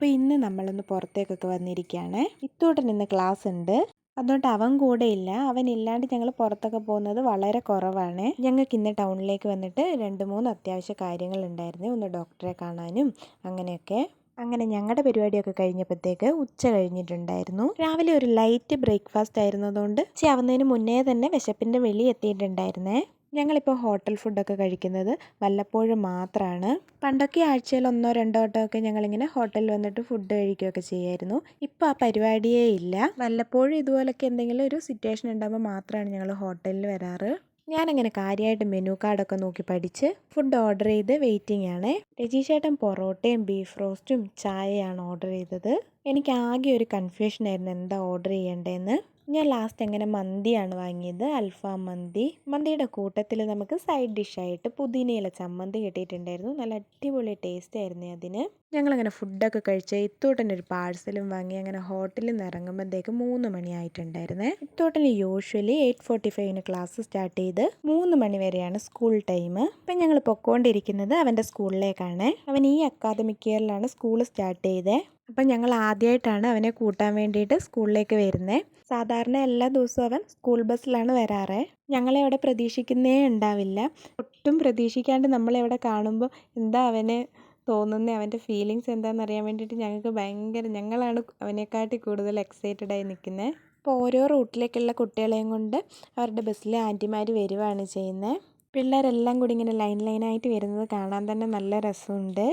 അപ്പോൾ ഇന്ന് നമ്മളൊന്ന് പുറത്തേക്കൊക്കെ വന്നിരിക്കുകയാണ്. ഇത്തൂട്ടൻ ഇന്ന് ക്ലാസ് ഉണ്ട്, അതുകൊണ്ട് അവൻ കൂടെ ഇല്ല. അവൻ ഇല്ലാണ്ട് ഞങ്ങൾ പുറത്തൊക്കെ പോകുന്നത് വളരെ കുറവാണ്. ഞങ്ങൾക്ക് ഇന്ന് ടൗണിലേക്ക് വന്നിട്ട് 2-3 അത്യാവശ്യ കാര്യങ്ങളുണ്ടായിരുന്നു. ഒന്ന് ഡോക്ടറെ കാണാനും അങ്ങനെയൊക്കെ. അങ്ങനെ ഞങ്ങളുടെ പരിപാടിയൊക്കെ കഴിഞ്ഞപ്പോഴത്തേക്ക് ഉച്ച കഴിഞ്ഞിട്ടുണ്ടായിരുന്നു. രാവിലെ ഒരു ലൈറ്റ് ബ്രേക്ക്ഫാസ്റ്റ് ആയിരുന്നതുകൊണ്ട് ഉച്ചയാവുന്നതിന് മുന്നേ തന്നെ വിശപ്പിൻ്റെ വെളി എത്തിയിട്ടുണ്ടായിരുന്നേ. ഞങ്ങളിപ്പോൾ ഹോട്ടൽ ഫുഡൊക്കെ കഴിക്കുന്നത് വല്ലപ്പോഴും മാത്രമാണ്. പണ്ടൊക്കെ ആഴ്ചയിൽ 1-2 വട്ടമൊക്കെ ഞങ്ങളിങ്ങനെ ഹോട്ടലിൽ വന്നിട്ട് ഫുഡ് കഴിക്കുകയൊക്കെ ചെയ്യുമായിരുന്നു. ഇപ്പോൾ ആ പരിപാടിയേ ഇല്ല. വല്ലപ്പോഴും ഇതുപോലൊക്കെ എന്തെങ്കിലും ഒരു സിറ്റുവേഷൻ ഉണ്ടാകുമ്പോൾ മാത്രമാണ് ഞങ്ങൾ ഹോട്ടലിൽ വരാറ്. ഞാനങ്ങനെ കാര്യമായിട്ട് മെനു കാർഡൊക്കെ നോക്കി പഠിച്ച് ഫുഡ് ഓർഡർ ചെയ്ത് വെയിറ്റിംഗ് ആണ്. രജീഷേട്ടൻ പൊറോട്ടയും ബീഫ് റോസ്റ്റും ചായയാണ് ഓർഡർ ചെയ്തത്. എനിക്ക് ആകെ ഒരു കൺഫ്യൂഷൻ ആയിരുന്നു എന്താ ഓർഡർ ചെയ്യേണ്ടതെന്ന്. ഞാൻ ലാസ്റ്റ് അങ്ങനെ മന്തിയാണ് വാങ്ങിയത്, അൽഫാം മന്തി. മന്തിയുടെ കൂട്ടത്തിൽ നമുക്ക് സൈഡ് ഡിഷായിട്ട് പുതിനയില ചമ്മന്തി കിട്ടിയിട്ടുണ്ടായിരുന്നു. നല്ല അടിപൊളി ടേസ്റ്റ് ആയിരുന്നു അതിന്. ഞങ്ങളങ്ങനെ ഫുഡൊക്കെ കഴിച്ച് ഇത്തൂട്ടനൊരു പാഴ്സലും വാങ്ങി അങ്ങനെ ഹോട്ടലിൽ നിന്ന് ഇറങ്ങുമ്പോഴത്തേക്ക് 3 മണിയായിട്ടുണ്ടായിരുന്നേ. ഇത്തൂട്ടന് യൂഷ്വലി 8:45 ക്ലാസ് സ്റ്റാർട്ട് ചെയ്ത് 3 മണി വരെയാണ് സ്കൂൾ ടൈം. ഇപ്പം ഞങ്ങൾ പൊക്കോണ്ടിരിക്കുന്നത് അവൻ്റെ സ്കൂളിലേക്കാണ്. അവൻ ഈ അക്കാദമിക് ഇയറിലാണ് സ്കൂൾ സ്റ്റാർട്ട് ചെയ്തത്. അപ്പം ഞങ്ങൾ ആദ്യമായിട്ടാണ് അവനെ കൂട്ടാൻ വേണ്ടിയിട്ട് സ്കൂളിലേക്ക് വരുന്നത്. സാധാരണ എല്ലാ ദിവസവും അവൻ സ്കൂൾ ബസ്സിലാണ് വരാറ്. ഞങ്ങളെ അവിടെ പ്രതീക്ഷിക്കുന്നേ ഉണ്ടാവില്ല. ഒട്ടും പ്രതീക്ഷിക്കാണ്ട് നമ്മളെവിടെ കാണുമ്പോൾ എന്താ അവന് തോന്നുന്നത്, അവൻ്റെ ഫീലിങ്സ് എന്താണെന്ന് അറിയാൻ വേണ്ടിയിട്ട് ഞങ്ങളാണ് അവനെക്കാട്ടി കൂടുതൽ എക്സൈറ്റഡ് ആയി നിൽക്കുന്നത്. അപ്പോൾ ഓരോ റൂട്ടിലേക്കുള്ള കുട്ടികളെയും കൊണ്ട് അവരുടെ ബസ്സിലെ ആൻറ്റിമാർ വരുവാണ് ചെയ്യുന്നത്. പിള്ളേരെല്ലാം കൂടി ഇങ്ങനെ ലൈനായിട്ട് വരുന്നത് കാണാൻ തന്നെ നല്ല രസമുണ്ട്.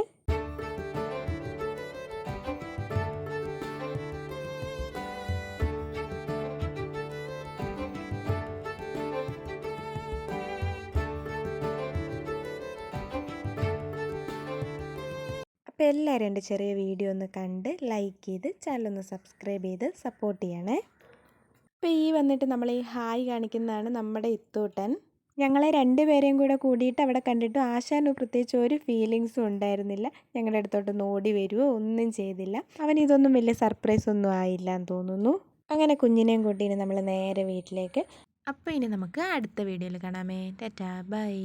അപ്പോൾ എല്ലാവരും എൻ്റെ ചെറിയ വീഡിയോ ഒന്ന് കണ്ട് ലൈക്ക് ചെയ്ത് ചാനലൊന്ന് സബ്സ്ക്രൈബ് ചെയ്ത് സപ്പോർട്ട് ചെയ്യണേ. അപ്പോൾ വന്നിട്ട് നമ്മൾ ഈ ഹായ് കാണിക്കുന്നതാണ് നമ്മുടെ ഇത്തൂട്ടൻ. ഞങ്ങളെ 2 പേരെയും കൂടെ കൂടിയിട്ട് അവിടെ കണ്ടിട്ട് ആശാന് പ്രത്യേകിച്ച് ഒരു ഫീലിങ്സും ഉണ്ടായിരുന്നില്ല. ഞങ്ങളുടെ അടുത്തോട്ടൊന്ന് ഓടി വരുവോ ഒന്നും ചെയ്തില്ല. അവൻ ഇതൊന്നും വലിയ സർപ്രൈസ് ഒന്നും ആയില്ല എന്ന് തോന്നുന്നു. അങ്ങനെ കുഞ്ഞിനെയും കൂട്ടി നമ്മൾ നേരെ വീട്ടിലേക്ക്. അപ്പോൾ ഇനി നമുക്ക് അടുത്ത വീഡിയോയിൽ കാണാമേ. Tata bye.